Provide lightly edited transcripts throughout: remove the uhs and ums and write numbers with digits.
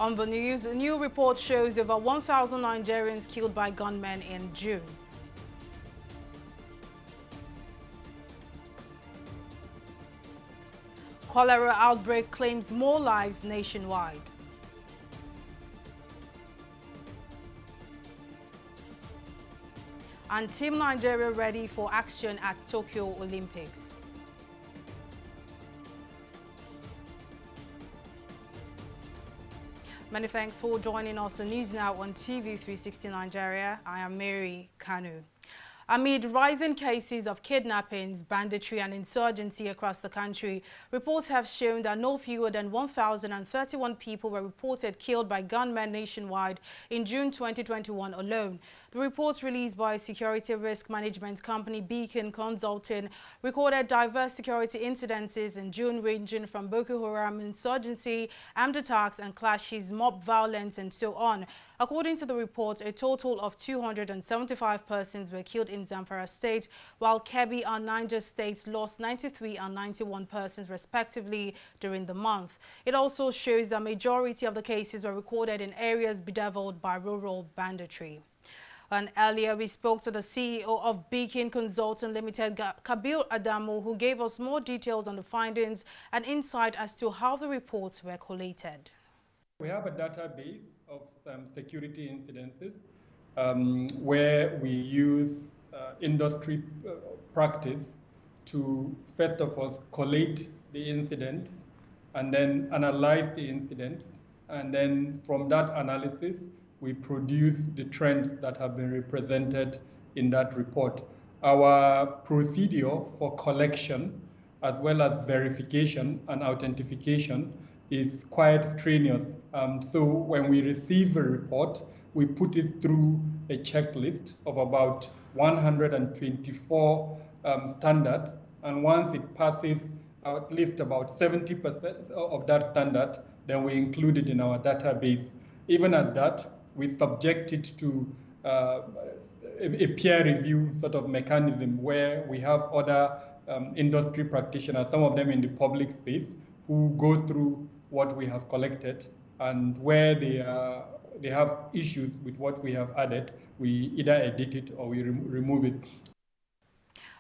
On the news, a new report shows over 1,000 Nigerians killed by gunmen in June. Cholera outbreak claims more lives nationwide. And Team Nigeria ready for action at Tokyo Olympics. Many thanks for joining us on News Now on TV360 Nigeria. I am Mary Kanu. Amid rising cases of kidnappings, banditry and insurgency across the country, reports have shown that no fewer than 1,031 people were reported killed by gunmen nationwide in June 2021 alone. The reports released by security risk management company Beacon Consulting recorded diverse security incidences in June ranging from Boko Haram insurgency, armed attacks and clashes, mob violence and so on. According to the report, a total of 275 persons were killed in Zamfara State, while Kebbi and Niger states lost 93 and 91 persons respectively during the month. It also shows the majority of the cases were recorded in areas bedeviled by rural banditry. And earlier, we spoke to the CEO of Beacon Consulting Limited, Kabil Adamu, who gave us more details on the findings and insight as to how the reports were collated. We have a database of some security incidences where we use industry practice to, first of all, collate the incidents and then analyze the incidents. And then from that analysis, we produce the trends that have been represented in that report. Our procedure for collection, as well as verification and authentication, is quite strenuous. So when we receive a report, we put it through a checklist of about 124 standards. And once it passes at least about 70% of that standard, then we include it in our database. Even at that, we subject it to a peer review sort of mechanism where we have other industry practitioners, some of them in the public space, who go through what we have collected, and where they have issues with what we have added, we either edit it or we remove it.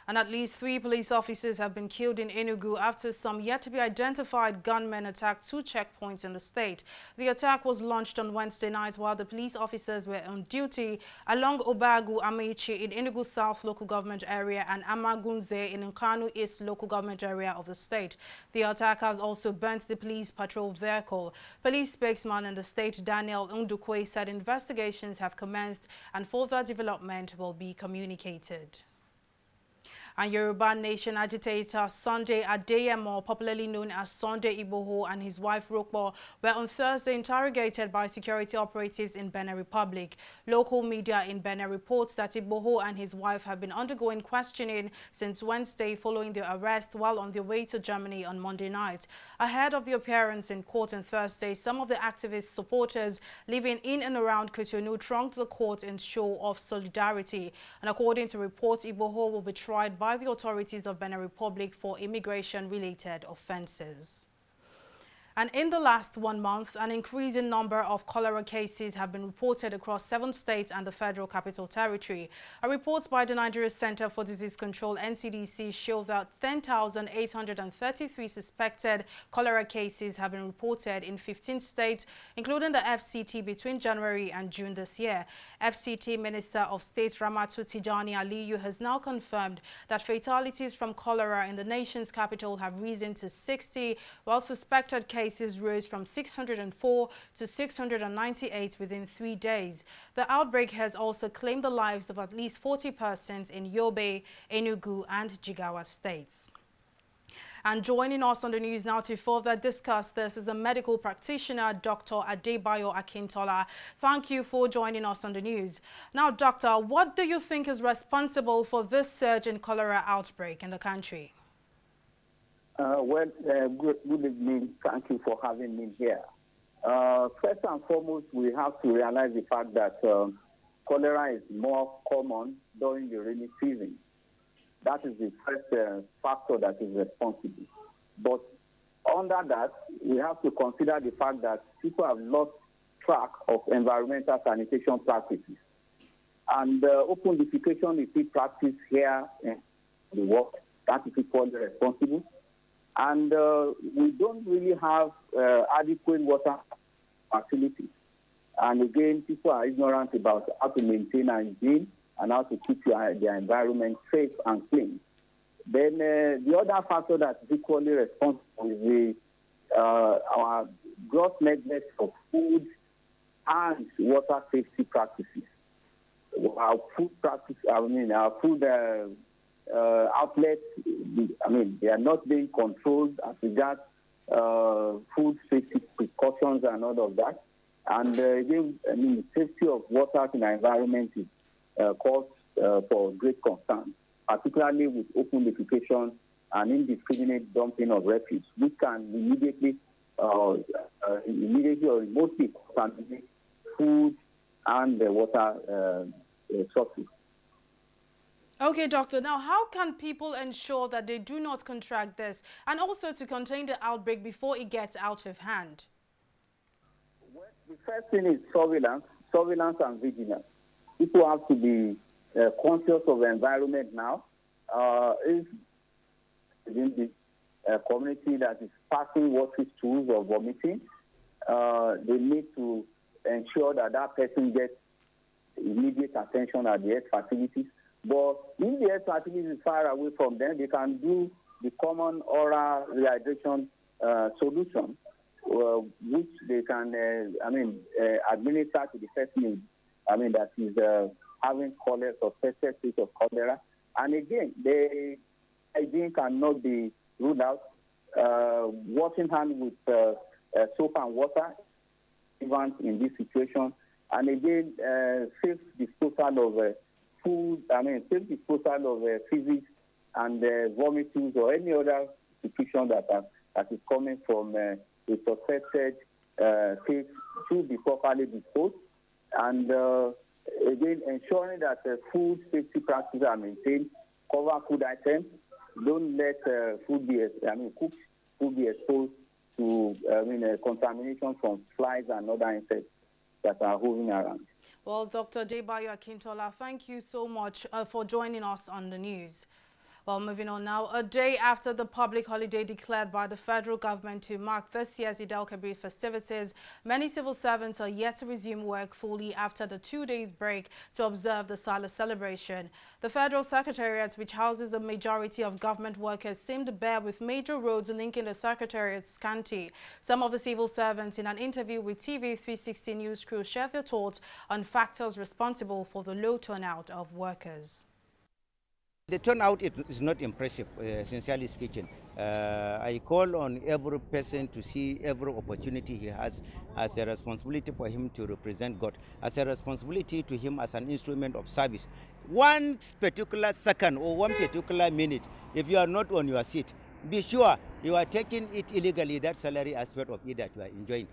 And at least 3 police officers have been killed in Enugu after some yet-to-be-identified gunmen attacked 2 checkpoints in the state. The attack was launched on Wednesday night while the police officers were on duty along Obagu Amaechi in Enugu South local government area and Amagunze in Nkanu East local government area of the state. The attackers also burnt the police patrol vehicle. Police spokesman in the state, Daniel Ndukwe, said investigations have commenced and further development will be communicated. And Yoruba Nation agitator Sunday Adeyemo, popularly known as Sunday Igboho, and his wife Rokpo were on Thursday interrogated by security operatives in Benin Republic. Local media in Benin reports that Igboho and his wife have been undergoing questioning since Wednesday following their arrest while on their way to Germany on Monday night. Ahead of the appearance in court on Thursday, some of the activist supporters living in and around Cotonou thronged the court in show of solidarity. And according to reports, Igboho will be tried by the authorities of Benin Republic for immigration-related offenses. And in the last 1 month, an increasing number of cholera cases have been reported across 7 states and the Federal Capital Territory. A report by the Nigeria Center for Disease Control, NCDC, showed that 10,833 suspected cholera cases have been reported in 15 states, including the FCT, between January and June this year. FCT Minister of State Ramatu Tijani Aliyu has now confirmed that fatalities from cholera in the nation's capital have risen to 60, while suspected cases rose from 604 to 698 within 3 days. The outbreak has also claimed the lives of at least 40 persons in Yobe, Enugu, and Jigawa states. And joining us on the news now to further discuss this is a medical practitioner, Dr. Adebayo Akintola. Thank you for joining us on the news. Now, Doctor, what do you think is responsible for this surge in cholera outbreak in the country? Good evening. Thank you for having me here. First and foremost, we have to realize the fact that cholera is more common during the rainy season. That is the first factor that is responsible. But under that, we have to consider the fact that people have lost track of environmental sanitation practices. And open defecation is still practiced here in the work. That is equally responsible. And we don't really have adequate water facilities. And again, people are ignorant about how to maintain hygiene and how to keep their environment safe and clean. Then the other factor that is equally responsible is our gross neglect of food and water safety practices. Our food practice, our food outlets, they are not being controlled as regards food safety precautions and all of that. And again, the safety of water in our environment is cause for great concern, particularly with open defecation and indiscriminate dumping of refuse, which can immediately or remotely contaminate food and the water sources. Okay, doctor. Now, how can people ensure that they do not contract this and also to contain the outbreak before it gets out of hand? Well, the first thing is surveillance and vigilance. People have to be conscious of the environment now. If in the community that is passing watery stools or vomiting, they need to ensure that that person gets immediate attention at the health facilities. But if the health facility is far away from them, they can do the common oral rehydration solution, which they can, administer to the person, that is having cholera, suspected case of cholera. And again, the hygiene cannot be ruled out. Washing hands with soap and water, even in this situation. And again, safe disposal of food, safe disposal of physics and vomitings or any other situation that is coming from a suspected case should be properly disposed. And again, ensuring that food safety practices are maintained, cover food items, don't let food be exposed to contamination from flies and other insects that are hovering around. Well, Dr. Debayo Akintola, thank you so much for joining us on the news. Well, moving on now, a day after the public holiday declared by the federal government to mark this year's Eid al-Kabir festivities, many civil servants are yet to resume work fully after the 2 days break to observe the Salah celebration. The Federal Secretariat, which houses a majority of government workers, seemed bare with major roads linking the Secretariat scanty. Some of the civil servants in an interview with TV360 news crew shared their thoughts on factors responsible for the low turnout of workers. The turnout is not impressive, sincerely speaking. I call on every person to see every opportunity he has as a responsibility for him to represent God, as a responsibility to him as an instrument of service. One particular second or one particular minute, if you are not on your seat, be sure you are taking it illegally, that salary aspect of it that you are enjoying.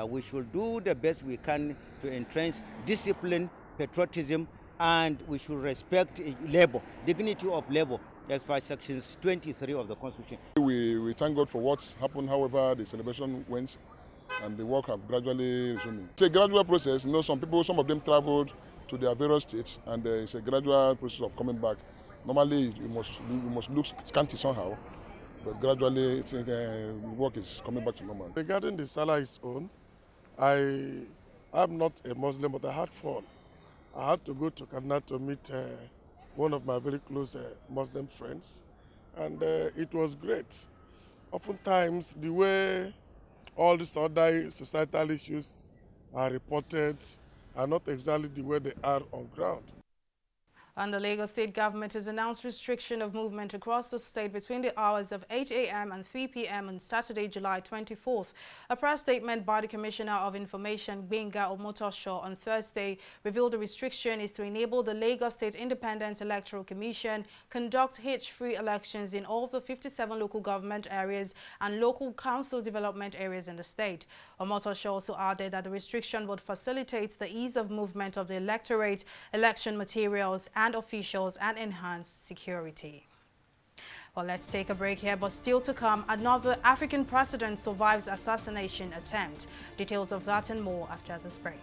We should do the best we can to entrench discipline, patriotism, and we should respect labor, dignity of labor, as per sections 23 of the Constitution. We thank God for what's happened, however the celebration went, and the work have gradually resumed. It's a gradual process. Some of them traveled to their various states, and it's a gradual process of coming back. Normally, you must look scanty somehow, but gradually, work is coming back to normal. Regarding the Salah its own, I'm not a Muslim, but I had fun. I had to go to Canada to meet one of my very close Muslim friends, and it was great. Oftentimes, the way all these other societal issues are reported are not exactly the way they are on ground. And the Lagos State government has announced restriction of movement across the state between the hours of 8 a.m. and 3 p.m. on Saturday, July 24th. A press statement by the Commissioner of Information, Gbenga Omotosho, on Thursday revealed the restriction is to enable the Lagos State Independent Electoral Commission conduct hitch-free elections in all of the 57 local government areas and local council development areas in the state. Omotosho also added that the restriction would facilitate the ease of movement of the electorate, election materials, and officials, and enhance security. Well, let's take a break here, but still to come, another African president survives assassination attempt. Details of that and more after this break.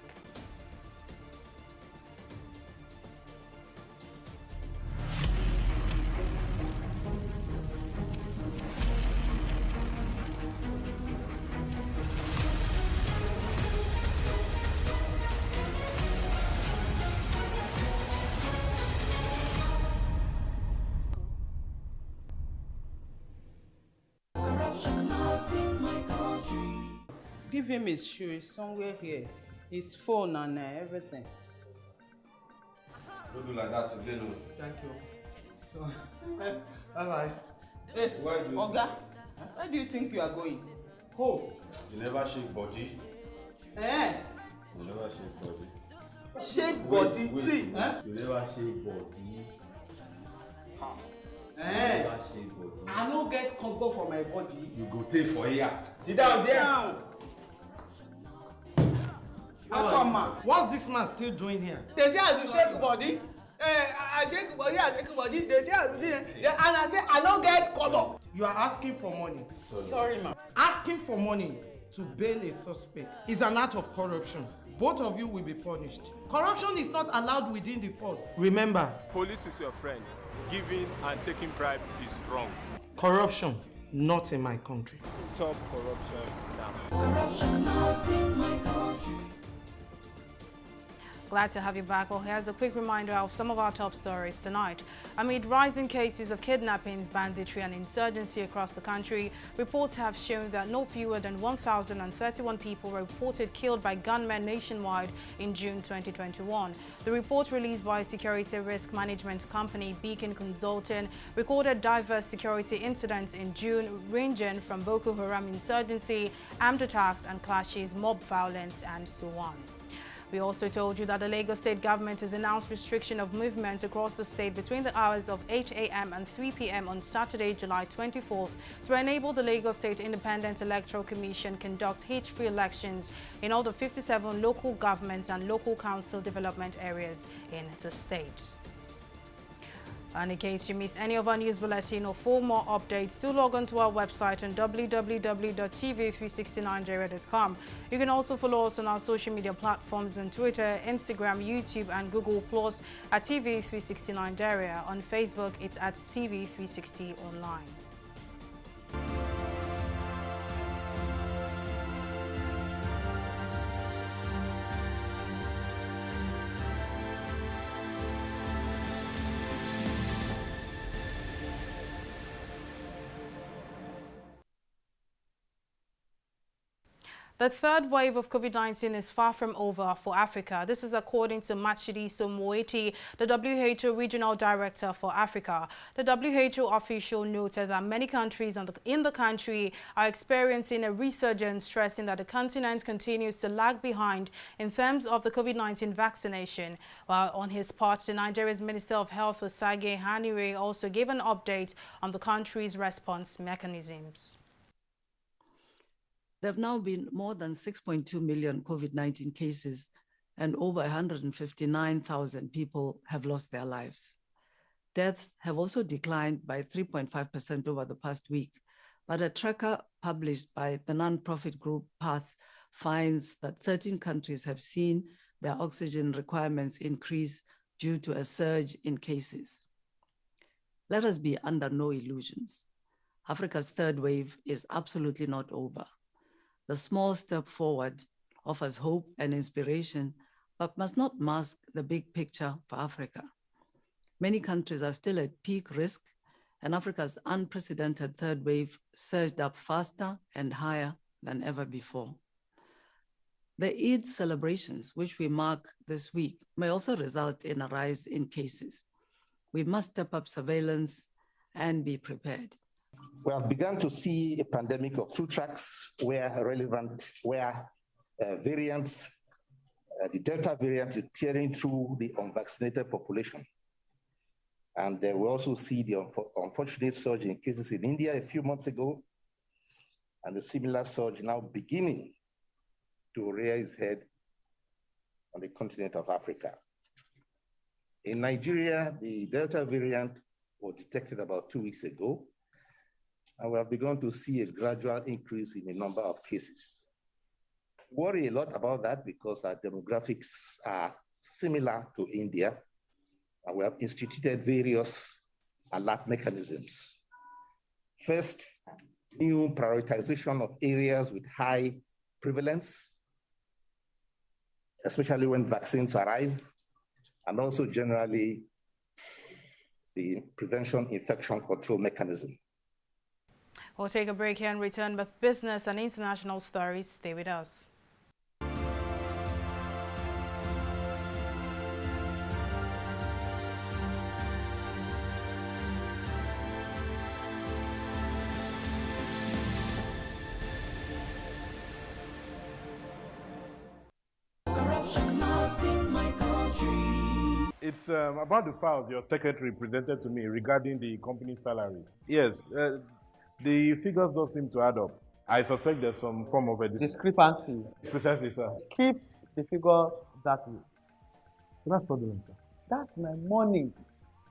Give him his shoes somewhere here, his phone and everything. Don't do like that again. Thank you. So, bye-bye. Hey, Oga, where do you think you are going? Oh. You never shake body. Eh? You never shake body. Shake body, see? Huh? You never shake body. Eh? You never shake body. I don't get cocoa for my body. You go take for here. Sit down there. Down. What's this man still doing here? They say I should shake body. I shake body, I shake body. They say I should do it. And I say I don't get color. You are asking for money. Sorry, ma'am. Asking for money to bail a suspect is an act of corruption. Both of you will be punished. Corruption is not allowed within the force. Remember, police is your friend. Giving and taking bribe is wrong. corruption not in my country. Stop corruption now. Corruption not in my country. Glad to have you back. Well, here's a quick reminder of some of our top stories tonight. Amid rising cases of kidnappings, banditry and insurgency across the country, reports have shown that no fewer than 1,031 people were reported killed by gunmen nationwide in June 2021. The report released by security risk management company Beacon Consulting recorded diverse security incidents in June, ranging from Boko Haram insurgency, armed attacks and clashes, mob violence and so on. We also told you that the Lagos State government has announced restriction of movement across the state between the hours of 8 a.m. and 3 p.m. on Saturday, July 24th to enable the Lagos State Independent Electoral Commission conduct hitch-free elections in all the 57 local government and local council development areas in the state. And in case you missed any of our news bulletin or for more updates, do log on to our website on www.tv360nigeria.com. You can also follow us on our social media platforms on Twitter, Instagram, YouTube and Google Plus at TV360 Nigeria. On Facebook, it's at TV360 Online. The third wave of COVID-19 is far from over for Africa. This is according to Matshidiso Moeti, the WHO Regional Director for Africa. The WHO official noted that many countries in the country are experiencing a resurgence, stressing that the continent continues to lag behind in terms of the COVID-19 vaccination. While on his part, the Nigeria's Minister of Health, Osage Hanire, also gave an update on the country's response mechanisms. There have now been more than 6.2 million COVID-19 cases and over 159,000 people have lost their lives. Deaths have also declined by 3.5% over the past week, but a tracker published by the nonprofit group PATH finds that 13 countries have seen their oxygen requirements increase due to a surge in cases. Let us be under no illusions. Africa's third wave is absolutely not over. The small step forward offers hope and inspiration, but must not mask the big picture for Africa. Many countries are still at peak risk, and Africa's unprecedented third wave surged up faster and higher than ever before. The Eid celebrations, which we mark this week, may also result in a rise in cases. We must step up surveillance and be prepared. We have begun to see a pandemic of flu tracks where variants, the Delta variant is tearing through the unvaccinated population. And we also see the unfortunate surge in cases in India a few months ago, and the similar surge now beginning to rear its head on the continent of Africa. In Nigeria, the Delta variant was detected about 2 weeks ago, and we have begun to see a gradual increase in the number of cases. Worry a lot about that because our demographics are similar to India, and we have instituted various alert mechanisms. First, new prioritization of areas with high prevalence, especially when vaccines arrive, and also generally the prevention infection control mechanism. We'll take a break here and return with business and international stories. Stay with us. It's about the files your secretary presented to me regarding the company salary. Yes, the figures don't seem to add up. I suspect there's some form of a Discrepancy. Precisely, sir. Keep the figure that way. That's fraudulent, sir. That's my money.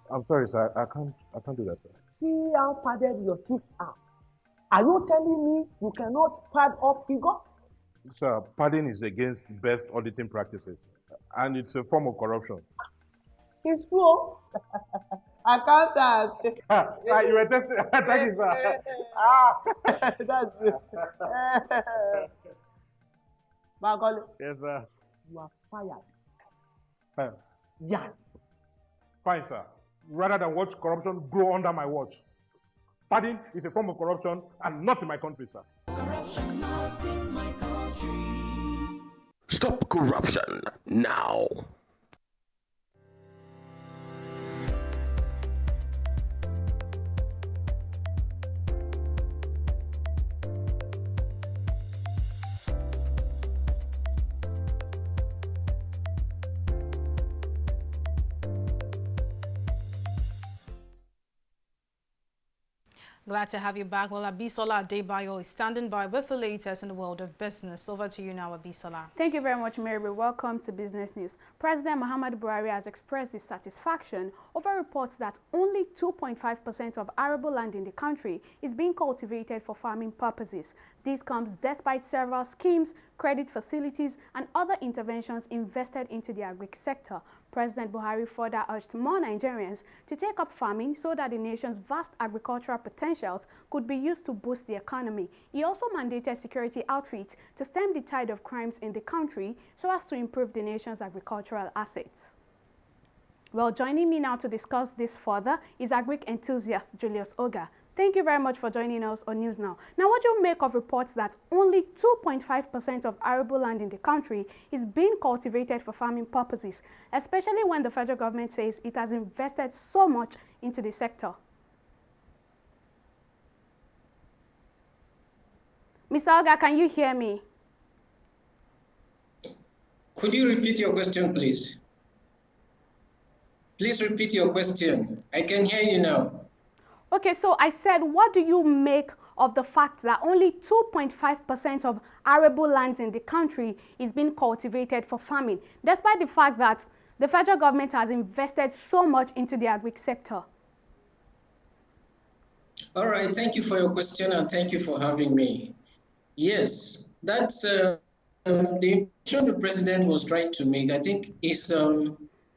I'm sorry, sir. I can't do that, sir. See how padded your chiefs are. Are you telling me you cannot pad up figures? Sir, padding is against best auditing practices, and it's a form of corruption. It's true. Accountant. You were testing. Thank you, sir. That's it. Bagoli. Yes, sir. You are fired. Fine. Yeah. Fine, sir. Rather than watch corruption grow under my watch. Padding is a form of corruption and not in my country, sir. Corruption not in my country. Stop corruption now. Glad to have you back. Well, Abisola Adebayo is standing by with the latest in the world of business. Over to you now, Abisola. Thank you very much, Mary. Welcome to Business News. President Muhammadu Buhari has expressed dissatisfaction over reports that only 2.5% of arable land in the country is being cultivated for farming purposes. This comes despite several schemes, credit facilities, and other interventions invested into the agri sector. President Buhari further urged more Nigerians to take up farming so that the nation's vast agricultural potentials could be used to boost the economy. He also mandated security outfits to stem the tide of crimes in the country so as to improve the nation's agricultural assets. Well, joining me now to discuss this further is agri enthusiast Julius Oga. Thank you very much for joining us on News Now. Now, what do you make of reports that only 2.5% of arable land in the country is being cultivated for farming purposes, especially when the federal government says it has invested so much into the sector? Mr. Oga, can you hear me? Could you repeat your question, please? Please repeat your question. I can hear you now. Okay, so I said, what do you make of the fact that only 2.5% of arable lands in the country is being cultivated for farming, despite the fact that the federal government has invested so much into the agri sector? All right, thank you for your question and thank you for having me. Yes, that's the impression the president was trying to make, I think, is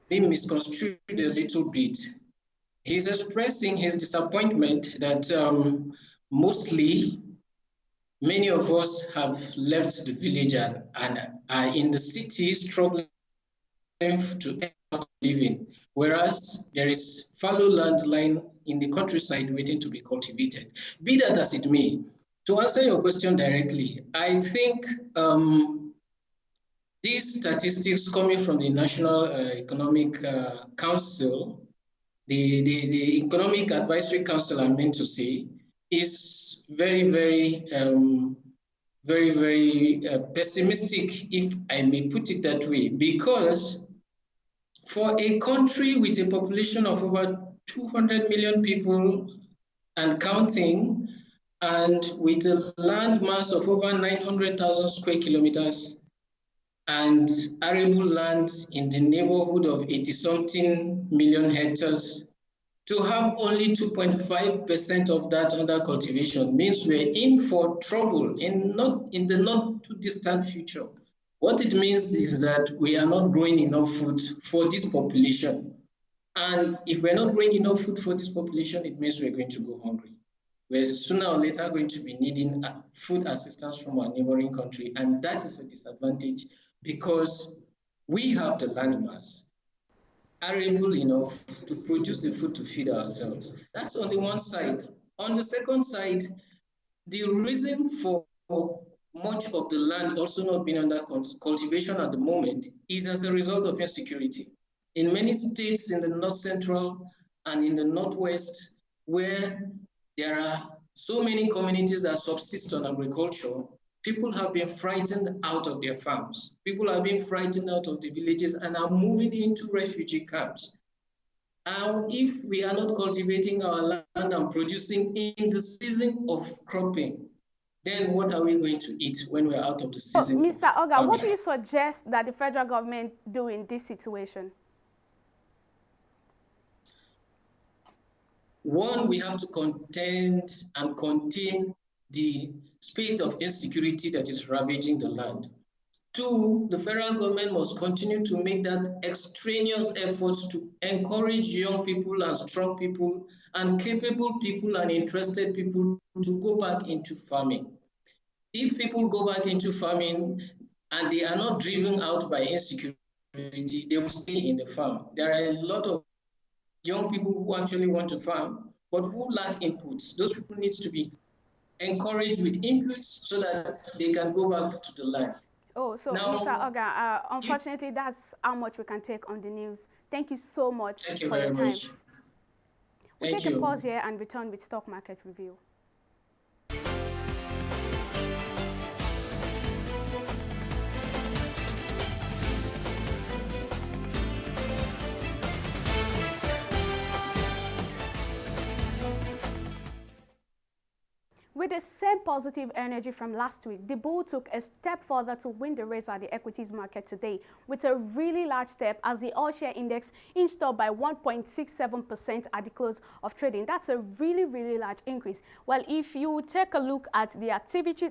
being misconstrued a little bit. He's expressing his disappointment that mostly many of us have left the village and are in the city struggling to earn a living, whereas there is fallow land lying in the countryside waiting to be cultivated. Be that as it may, to answer your question directly, I think these statistics coming from the National Economic Council, the Economic Advisory Council, I meant to say, is very, very pessimistic, if I may put it that way, because for a country with a population of over 200 million people and counting, and with a land mass of over 900,000 square kilometers, and arable land in the neighborhood of 80-something million hectares, To have only 2.5% of that under cultivation means we're in for trouble in the not too distant future. What it means is that we are not growing enough food for this population. And if we're not growing enough food for this population, it means we're going to go hungry. We're sooner or later going to be needing food assistance from our neighboring country. And that is a disadvantage because we have the land mass, are able enough to produce the food to feed ourselves. That's on the one side. On the second side, the reason for much of the land also not being under cultivation at the moment is as a result of insecurity. In many states in the north central and in the northwest, where there are so many communities that subsist on agriculture, people have been frightened out of their farms. People have been frightened out of the villages and are moving into refugee camps. And if we are not cultivating our land and producing in the season of cropping, then what are we going to eat when we're out of the season? Mr. Oga, what do you suggest that the federal government do in this situation? One, we have to contend and contain the spirit of insecurity that is ravaging the land. Two, the federal government must continue to make that extraneous efforts to encourage young people and strong people and capable people and interested people to go back into farming. If people go back into farming and they are not driven out by insecurity, they will stay in the farm. There are a lot of young people who actually want to farm, but who lack inputs. Those people need to be encouraged with inputs so that they can go back to the land. Oh, so now, Mr. Oga, unfortunately, that's how much we can take on the news. Thank you so much Thank you for very your time. much. We'll Thank take you. a pause here and return with stock market review. With the same positive energy from last week, the bull took a step further to win the race at the equities market today with a really large step as the all-share index inched up by 1.67% at the close of trading. That's a really, really large increase. Well, if you take a look at the activity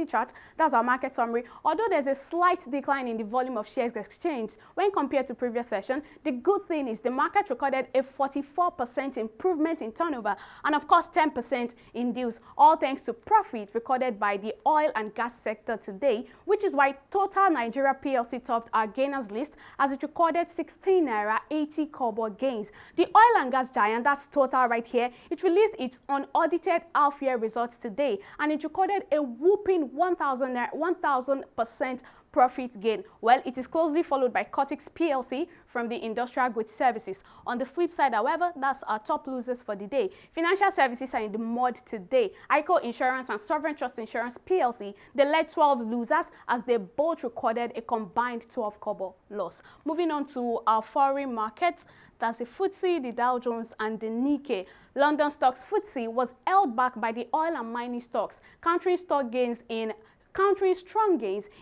chart, that's our market summary, although there's a slight decline in the volume of shares exchanged when compared to previous session, the good thing is the market recorded a 44% improvement in turnover and of course 10% in deals, all thanks to profits recorded by the oil and gas sector today, which is why Total Nigeria PLC topped our gainers list as it recorded 16 naira 80 kobo gains. The oil and gas giant, that's Total right here, it released its unaudited half-year results today and it recorded a whopping 1,000% profit gain. Well, it is closely followed by Cortex PLC from the industrial goods services. On the flip side, however, that's our top losers for the day. Financial services are in the mud today. ICO Insurance and Sovereign Trust Insurance PLC, they led 12 losers as they both recorded a combined 12 kobo loss. Moving on to our foreign markets, that's the FTSE, the Dow Jones and the Nikkei. London stocks FTSE was held back by the oil and mining stocks, countering strong gains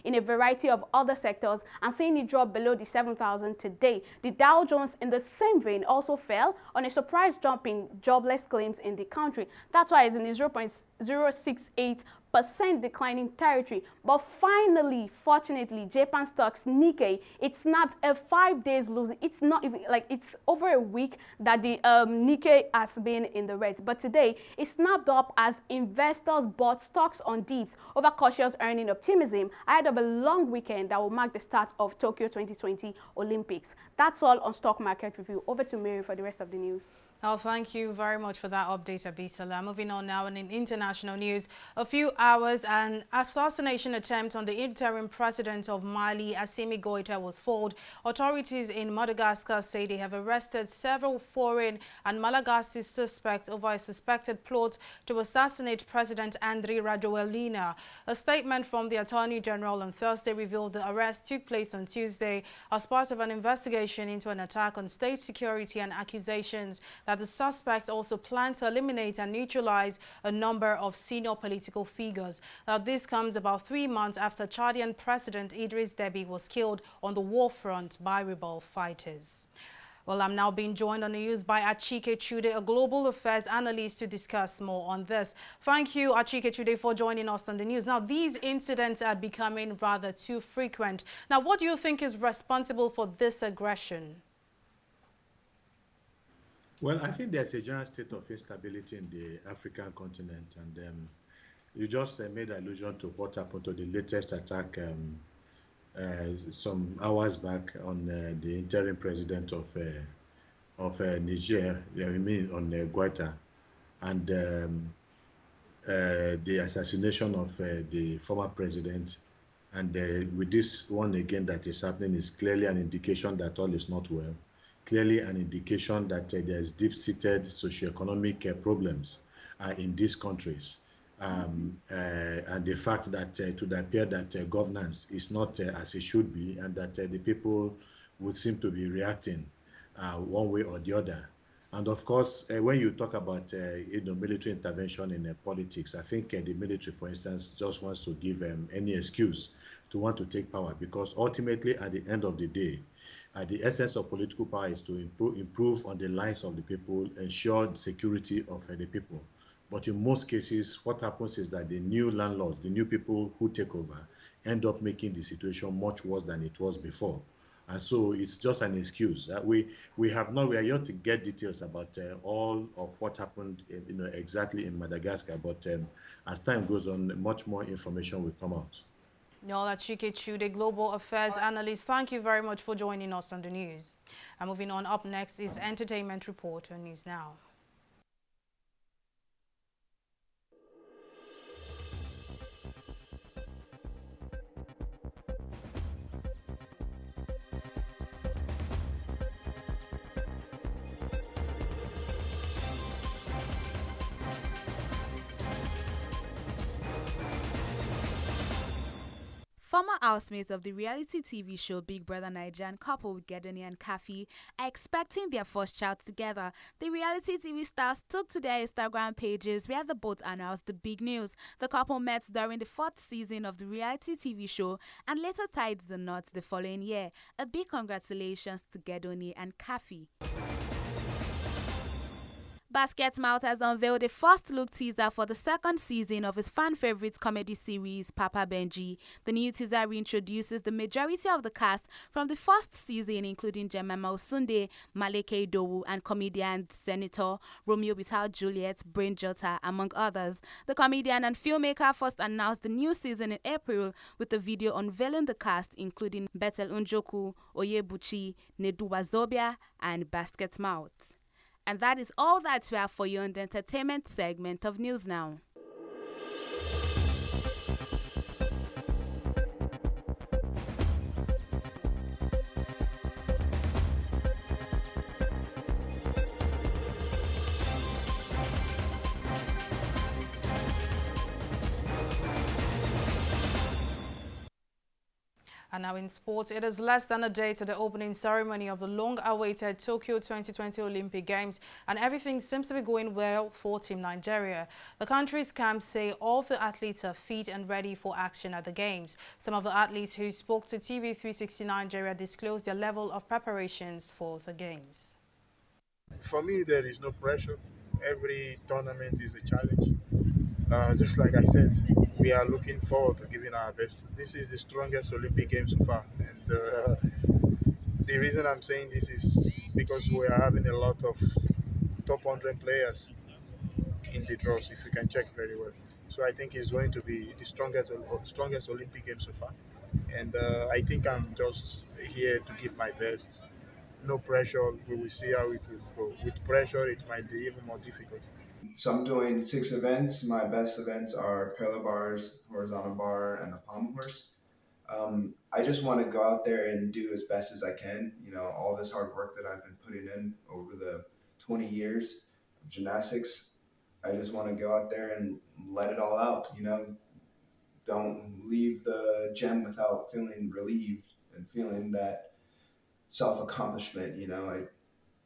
in a variety of other sectors and seeing it drop below the 7,000 today. The Dow Jones in the same vein also fell on a surprise jump in jobless claims in the country. That's why it's in the 0.068% declining territory. But finally, fortunately, Japan stocks Nikkei, it snapped a 5 days losing. It's not even like it's over a week that the Nikkei has been in the red. But today, it snapped up as investors bought stocks on dips over cautious earning optimism ahead of a long weekend that will mark the start of Tokyo 2020 Olympics. That's all on stock market review. Over to Mary for the rest of the news. Oh, thank you very much for that update, Abisola. Moving on now, and in international news, a few hours an assassination attempt on the interim president of Mali, Assimi Goïta, was foiled. Authorities in Madagascar say they have arrested several foreign and Malagasy suspects over a suspected plot to assassinate President Andry Rajoelina. A statement from the Attorney General on Thursday revealed the arrest took place on Tuesday as part of an investigation into an attack on state security and accusations that the suspects also plan to eliminate and neutralize a number of senior political figures. This comes about 3 months after Chadian President Idriss Deby was killed on the war front by rebel fighters. Well, I'm now being joined on the news by Achike Chude, a global affairs analyst, to discuss more on this. Thank you, Achike Chude, for joining us on the news. Now, these incidents are becoming rather too frequent. Now, what do you think is responsible for this aggression? Well, I think there's a general state of instability in the African continent, and you just made allusion to what happened to the latest attack some hours back on the interim president of Niger, I mean on Guaita, and the assassination of the former president. And with this one again that is happening is clearly an indication that all is not well. Clearly an indication that there's deep-seated socioeconomic problems in these countries. And the fact that it would appear that governance is not as it should be, and that the people would seem to be reacting one way or the other. And of course, when you talk about military intervention in politics, I think the military, for instance, just wants to give any excuse to want to take power, because ultimately, at the end of the day, the essence of political power is to improve on the lives of the people, ensure the security of the people. But in most cases, what happens is that the new landlords, the new people who take over, end up making the situation much worse than it was before. And so it's just an excuse. We are yet to get details about all of what happened, exactly in Madagascar. But as time goes on, much more information will come out. Nola Chike, global affairs analyst, thank you very much for joining us on the news. And moving on, up next is Entertainment Report on News Now. Former housemates of the reality TV show Big Brother Nigerian couple Gedoni and Kafi are expecting their first child together. The reality TV stars took to their Instagram pages where the both announced the big news. The couple met during the 4th season of the reality TV show and later tied the knot the following year. A big congratulations to Gedoni and Kafi. Basketmouth has unveiled a first-look teaser for the 2nd season of his fan-favorite comedy series, Papa Benji. The new teaser reintroduces the majority of the cast from the 1st season, including Jemima Osunde, Maleke Idowu, and comedian Senator Romeo without Juliet, Brain Jota, among others. The comedian and filmmaker first announced the new season in April with a video unveiling the cast, including Bethel Unjoku, Oyebuchi, Nedu Wazobia, and Basketmouth. And that is all that we have for you in the entertainment segment of News Now. And now in sports, it is less than a day to the opening ceremony of the long-awaited Tokyo 2020 Olympic Games, and everything seems to be going well for Team Nigeria. The country's camps say all the athletes are fit and ready for action at the Games. Some of the athletes who spoke to TV360 Nigeria disclosed their level of preparations for the Games. For me, there is no pressure. Every tournament is a challenge. Just like I said, we are looking forward to giving our best. This is the strongest Olympic Games so far. And the reason I'm saying this is because we are having a lot of top 100 players in the draws, if you can check very well. So I think it's going to be the strongest Olympic Games so far. And I think I'm just here to give my best. No pressure. We will see how it will go. With pressure, it might be even more difficult. So I'm doing 6 events. My best events are parallel bars, horizontal bar, and the pommel horse. I just want to go out there and do as best as I can. You know, all this hard work that I've been putting in over the 20 years of gymnastics, I just want to go out there and let it all out, you know. Don't leave the gym without feeling relieved and feeling that self-accomplishment, you know. I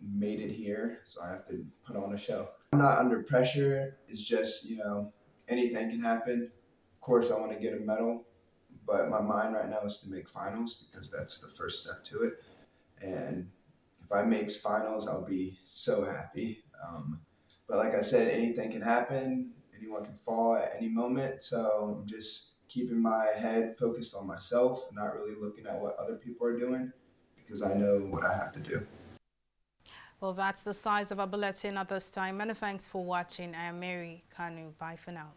made it here, so I have to put on a show. I'm not under pressure. It's just, you know, anything can happen. Of course, I want to get a medal, but my mind right now is to make finals because that's the first step to it. And if I make finals, I'll be so happy. But like I said, anything can happen. Anyone can fall at any moment. So I'm just keeping my head focused on myself, not really looking at what other people are doing, because I know what I have to do. Well, that's the size of our bulletin at this time. Many thanks for watching. I am Mary Kanu. Bye for now.